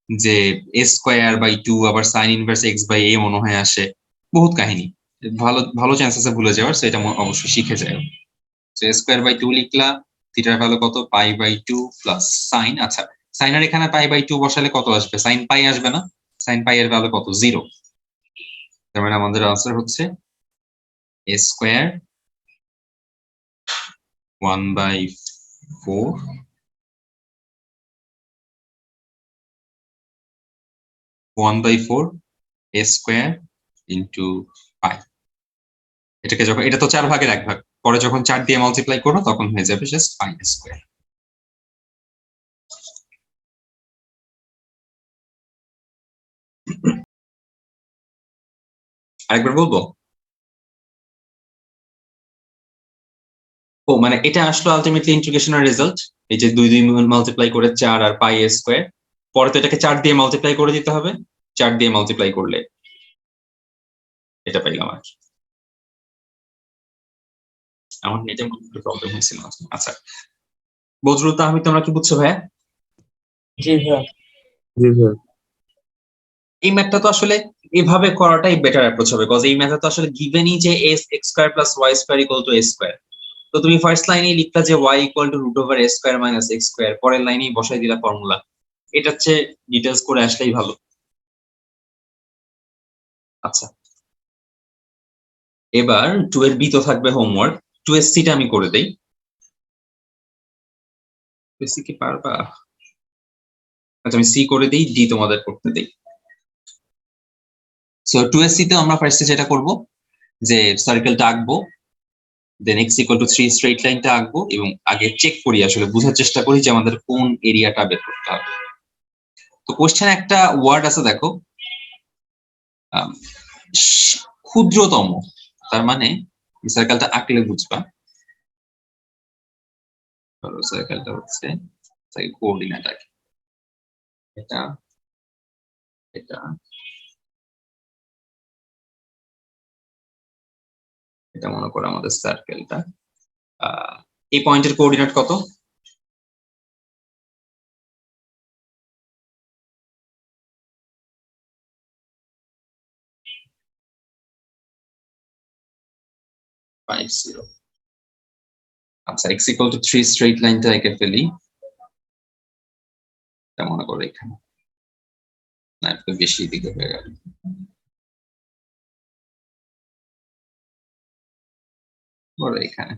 যে a স্কয়ার বাই 2 আবার sine inverse x by a মনে হয় আসে, বহুত কাহিনী, ভালো ভালো চান্স আছে ভুলে যাওয়ার। সো এটা অবশ্যই শিখে যায়। সো a স্কয়ার বাই 2 লিখলা, থিটার ভ্যালু কত? Pi by 2 plus sine. আচ্ছা, সাইনের এখানে পাই বাই 2 বসালে কত আসবে? সাইন পাই আসবে না? সাইন পাই এর ভ্যালু কত? 0। তার মানে আমাদের আনসার হচ্ছে a square 1 by 4 1 by 4 a square into pi. এটাকে যখন, এটা তো 4 ভাগের 1 ভাগ, পরে যখন 4 দিয়ে মাল্টিপ্লাই করো তখন হয়ে যাবে জাস্ট পাই স্কয়ার। আরেকবার বলবো? ও মানে এটা আসলো আলটিমেটলি ইন্টিগ্রেশনের রেজাল্ট। এই যে 2 2 মাল্টিপ্লাই করে 4 আর পাই a স্কয়ার, পরে তো এটাকে 4 দিয়ে মাল্টিপ্লাই করে দিতে হবে, 4 দিয়ে মাল্টিপ্লাই করলে এটা পাইলাম আর কি। আমার নেটের মধ্যে প্রবলেম হয়েছিল। আচ্ছা, বজরুল আহমেদ, তোমরা কি বুঝছো ভাইয়া? জি ভাইয়া। জি ভাইয়া। এই ম্যাথটা তো আসলে এভাবে করাটাই বেটার অ্যাপ্রোচ হবে, কজ এই ম্যাথে তো আসলে গিভেনই যে x square plus y square equal to a square. তো তুমি ফার্স্ট লাইনেই লিখলা যে y ইকুয়াল টু root over a square minus x square, পরের লাইনেই বসাই দিলা ফর্মুলা। এটা হচ্ছে ডিটেইলস করে আসলেই ভালো। আচ্ছা, এবার 2 এর বি তো থাকবে হোমওয়ার্ক, 2 এর সিটা আমি করে দেই। সি কি পারবা? আচ্ছা, আমি সি করে দিই, ডি তোমাদের করতে দেই। সো 2 এর সিতে আমরা ফার্স্টে যেটা করব যে সার্কেলটা আঁকবো, দেন x ইকুয়াল টু 3 স্ট্রেট লাইনটা আঁকবো এবং আগে চেক করি, আসলে বোঝার চেষ্টা করি যে আমাদের কোন এরিয়াটা বের করতে হবে। তো কোশ্চেন একটা ওয়ার্ড আছে দেখো, ক্ষুদ্রতম, তার মানে এই সার্কেলটা আঁকলে বুঝবা। ধরো সার্কেলটা হচ্ছে কোঅর্ডিনেট আঁকি, এটা এটা এটা মনে করো আমাদের সার্কেলটা। এই পয়েন্টের কোঅর্ডিনেট কত? 50। আচ্ছা, x ইকুয়াল টু 3 স্ট্রেট লাইনটা এঁকে ফেলি, এটা মনে করো এখানে, না একটু বেশি দিকে হয়ে গেল। বলো এখানে,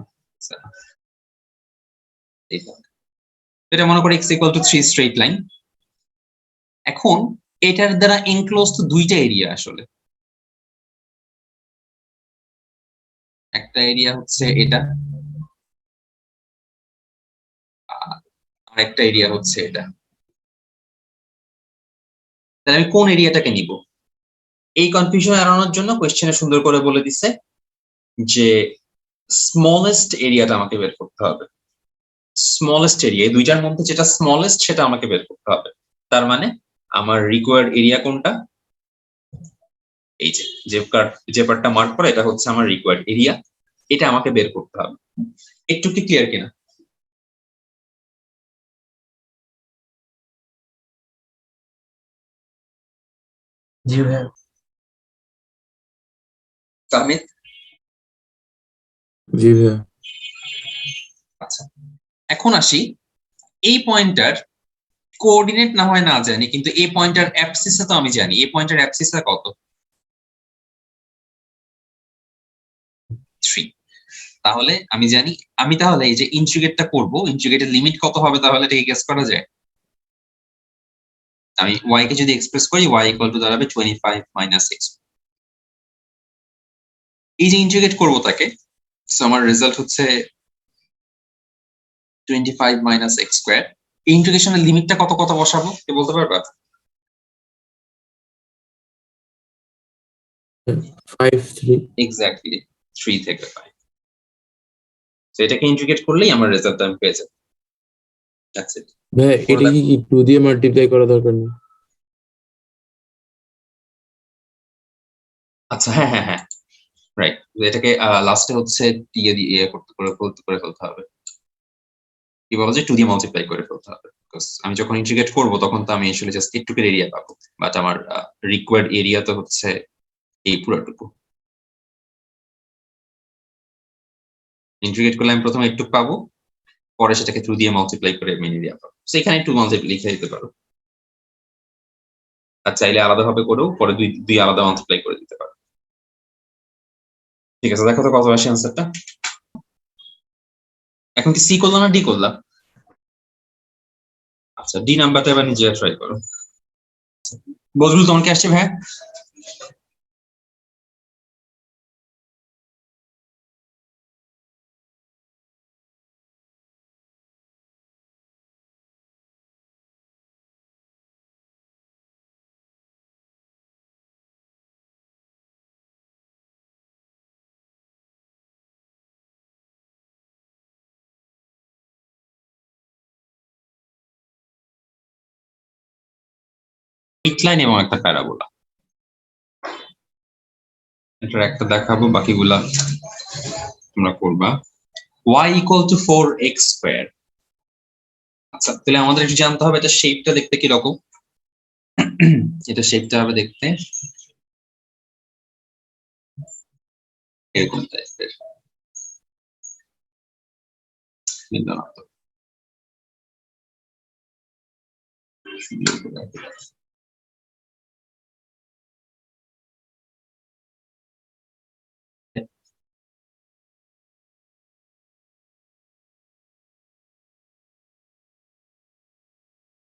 আচ্ছা, এটা মনে করো x equal two 3 straight line. এখন এটার দ্বারা এনক্লোজড দুইটা এরিয়া আসলে, একটা এরিয়া হচ্ছে এটা, আর একটা এরিয়া হচ্ছে এটা। তাহলে আমি কোন এরিয়াটাকে নিব? এই কনফিউশন এড়ানোর জন্য কোয়েশ্চেনে সুন্দর করে বলে দিছে যে স্মলেস্ট এরিয়াটা আমাকে বের করতে হবে। স্মলেস্ট এরিয়া, এই দুইটার মধ্যে যেটা স্মলেস্ট সেটা আমাকে বের করতে হবে। তার মানে আমার রিকোয়ার্ড এরিয়া কোনটা? এই যে পার্টটা মার্ক করা, এটা হচ্ছে আমার রিকোয়ার্ড এরিয়া, এটা আমাকে বের করতে হবে। একটু কি ক্লিয়ার কিনা? জি ভাইয়া। তাহমিদ? জি ভাইয়া। আচ্ছা, এখন আসি এই পয়েন্টার কোঅর্ডিনেট না হয় না জানি, কিন্তু এই পয়েন্টার অ্যাবসিসটা তো আমি জানি। এই পয়েন্টার অ্যাবসিসটা কত? 3। তাহলে আমি জানি, আমি তাহলে এই যে ইন্টিগ্রেটটা করব, ইন্টিগ্রেটের লিমিট কত হবে তাহলে এটাকে গেস করা যায়? আমি y কে যদি এক্সপ্রেস করি, y ইকুয়াল টু দাঁড়াবে 25 মাইনাস x। এই যে ইন্টিগ্রেট করব তাকে, সো আমার রেজাল্ট হচ্ছে 25 মাইনাস x স্কয়ার। এই ইন্টিগ্রেশনের লিমিটটা কত কত বসাবো কে বলতে পারবা? 5 3। এক্স্যাক্টলি 3 থেকে 5। তো এটাকে ইন্টিগ্রেট করলেই আমার রেজাল্ট আমি পেয়ে যাব। That's it. ভাইয়া এটা কি 2 দিয়ে মাল্টিপ্লাই করা দরকার নেই? আচ্ছা, হ্যাঁ হ্যাঁ হ্যাঁ, রাইট। এটাকে লাস্টে হচ্ছে দিয়ে দিয়ে করতে করে ফেলতে হবে। কি বলা যায়, 2 দিয়ে মাল্টিপ্লাই করে ফেলতে হবে। বিকজ আমি যখন ইন্টিগ্রেট করব তখন তো আমি আসলে জাস্ট একটুকের এরিয়া পাবো, বাট আমার রিকোয়ার্ড এরিয়া তো হচ্ছে এই পুরোটুকু। ইন্টিগ্রেট করলে আমি প্রথমে একটু পাবো, পরে সেটাকে 2 দিয়ে মাল্টিপ্লাই করে মেন এরিয়া পাবো। সেখানে একটু মাল্টিপ্লাই লিখে দিতে পারো, আর চাইলে আলাদাভাবে করেও পরে দুই দুই আলাদা মাল্টিপ্লাই করে দিতে পারো। ঠিক আছে, দেখো তো কত আসে অ্যান্সারটা। এখন কি সি করলাম না ডি করলাম? আচ্ছা, ডি নাম্বারটা এবার নিজে ট্রাই করো। বজরুল, তোমার কি আসছে ভাই? এইট লাইন এবং একটা প্যারাবোলা, এটার একটা দেখাবো, বাকিগুলা তোমরা করবা। y equal to 4x square. আচ্ছা, তাহলে আমাদের একটু জানতে হবে এটা শেপটা দেখতে কি রকম। এটা শেপটা হবে দেখতে এরকম টাইপের।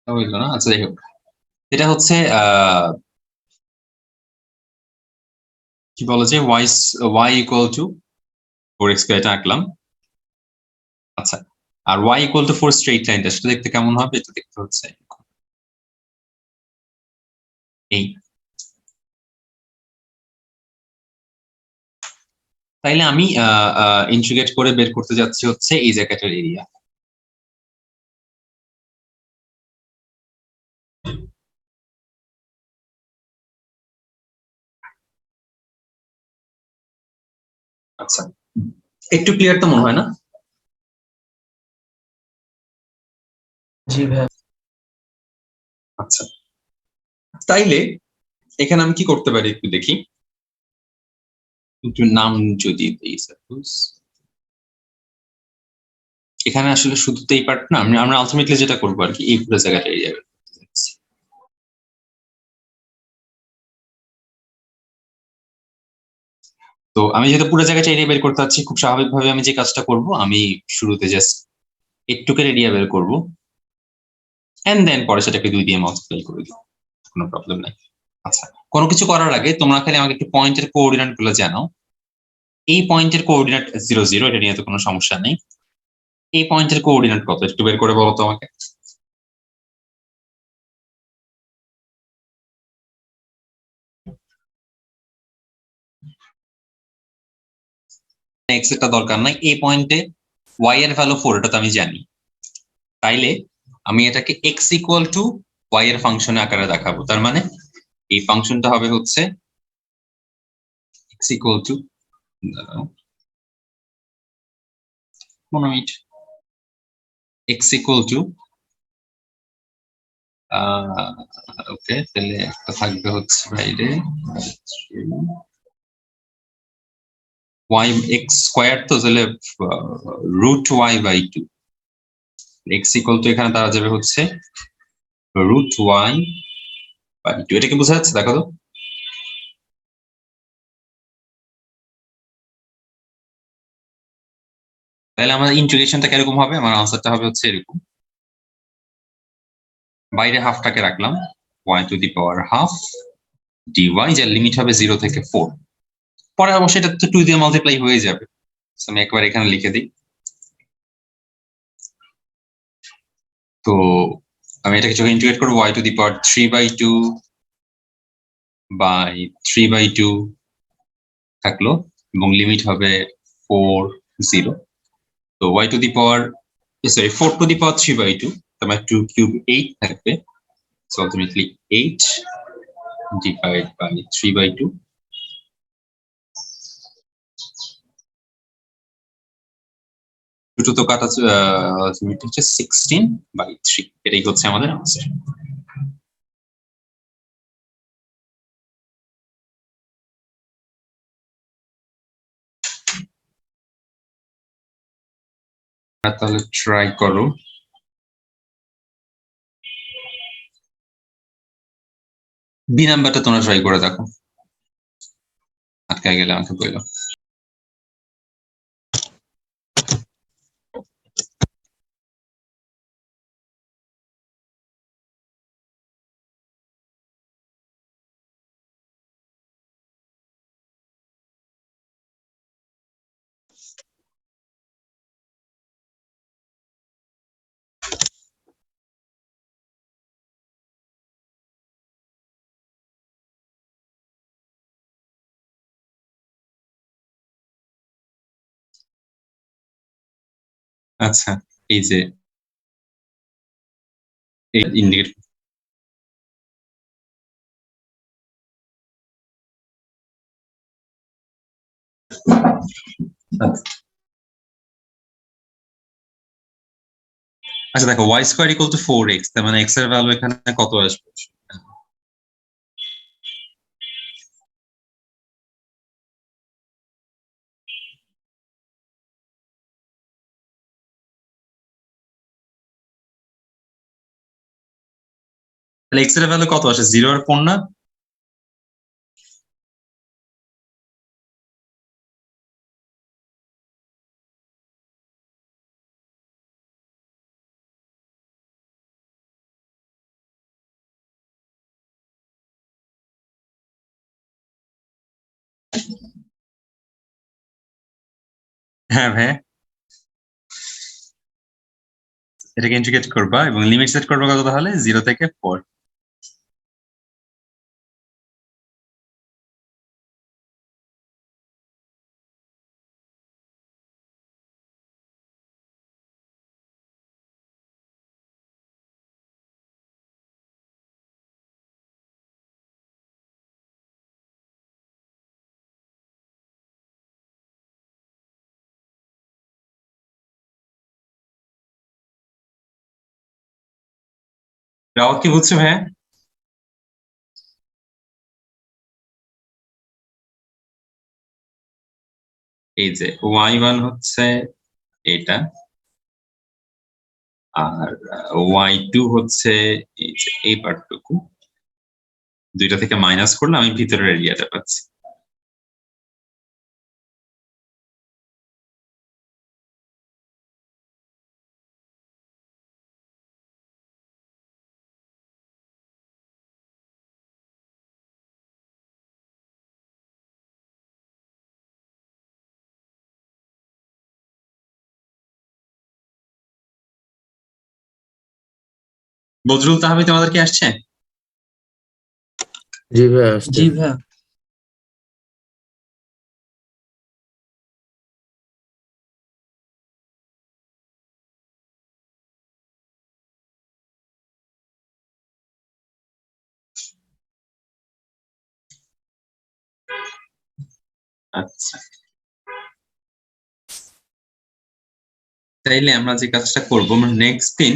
হইল না? আচ্ছা, যাই হোক, এটা হচ্ছে কি বলা যায়, y equal to 4x square, এটা আঁকলাম। আচ্ছা, আর y ইকুয়াল টু 4 স্ট্রেইট লাইনটা সেটা দেখতে কেমন হবে? এটা দেখতে হচ্ছে এই। তাইলে আমি ইন্টিগ্রেট করে বের করতে যাচ্ছি হচ্ছে এই জায়গাটার এরিয়া। আচ্ছা, একটু ক্লিয়ার তো মনে হয় না? জি ভাইয়া। আচ্ছা, তাইলে এখানে আমি কি করতে পারি একটু দেখি। একটু নাম যদি দিই, সাপোজ এখানে আসলে শুধু তো এই পার্ট না, আমরা আলটিমেটলি যেটা করবো আর কি, এই পুরো জায়গাটা এরিয়া। তো আমি যেহেতু পুরো জায়গাটা এরিয়া বের করতে চাচ্ছি, খুব স্বাভাবিকভাবে আমি যে কাজটা করব, আমি শুরুতে জাস্ট একটুকের এরিয়া বের করবো, এন্ড দেন পরে সেটাকে 2 দিয়ে মাল্টিপ্লাই করে দিব, কোনো প্রবলেম নাই। আচ্ছা, কোনো কিছু করার আগে তোমরা খালি আমাকে একটু পয়েন্টের কোঅর্ডিনেট গুলো জানাও। এই পয়েন্টের কোঅর্ডিনেট 0 0, এটা নিয়ে তো কোনো সমস্যা নেই। এই পয়েন্টের কোঅর্ডিনেট কত একটু বের করে বলো তো আমাকে। এক্স এর দরকার নাই, এই পয়েন্টে ওয়াই এর ভ্যালু 4, এটা তো আমি জানি। তাইলে আমি এটাকে এক্স ইকুয়াল টু ওয়াই এর ফাংশন আকারে দেখাবো। তার মানে এই ফাংশনটা হবে হচ্ছে X equal to, minute, X equal to okay, তাহলে একটা থাকবে হচ্ছে বাইরে ওয়াই এক্স স্কোয়ার, তো তাহলে root Y by 2, X equal to এখানে তারা যাবে হচ্ছে রুট ওয়াই বাই 2। এটা কি বোঝা যাচ্ছে দেখো তো? তাহলে আমাদের ইন্টিগ্রেশনটা কিরকম হবে? আমার আনসারটা হবে হচ্ছে এরকম, বাইরে হাফটাকে রাখলাম, Y to the power half D Y, যার লিমিট হবে 0 থেকে 4। পরে অবশ্যই এটা তো 2 দিয়ে মাল্টিপ্লাই হয়ে যাবে, আমি একবার এখানে লিখে দিই। তো আমি এটাকে যখন ইন্টিগ্রেট করবো, Y to the power 3/2 by 3/2 থাকলো, এবং লিমিট হবে 4 0। তো Y to the power, sorry, 4 to the power 3/2, তার 2 কিউব 8 থাকবে। সো আলটিমেটলি 8 ডিভাইড বাই 3/2, দুটো তো কাটা, লিমিট হচ্ছে 16/3। এটাই হচ্ছে আমাদের আনসার। তাহলে ট্রাই করো। বি নাম্বারটা তোমরা ট্রাই করে দেখো, আটকে গেলে আমাকে বললো। আচ্ছা, এই যে ইন্ডিকেট, আচ্ছা দেখো, Y square equal to 4x, তার মানে এক্স এর ভ্যালু এখানে কত আসবে? তাহলে এক্স এর ভ্যালু কত আসে? 0 আর 4 না? হ্যাঁ ভাই, এটাকে ইন্টিগ্রেট করবা এবং লিমিট সেট করবা কত? তাহলে 0 থেকে 4। রাওয়াত কি বুঝছো ভাইয়া? এই যে y1 হচ্ছে এটা, আর y2 হচ্ছে এই যে এই পার্টটুকু, দুইটা থেকে মাইনাস করলে আমি ভিতরের এরিয়াটা পাচ্ছি। বদরুল তাহমিদ আমাদের কি আসছে? জি ভাইয়া আসছে। জি ভাইয়া। আচ্ছা, তাইলে আমরা যে কাজটা করবো, আমরা নেক্সট দিন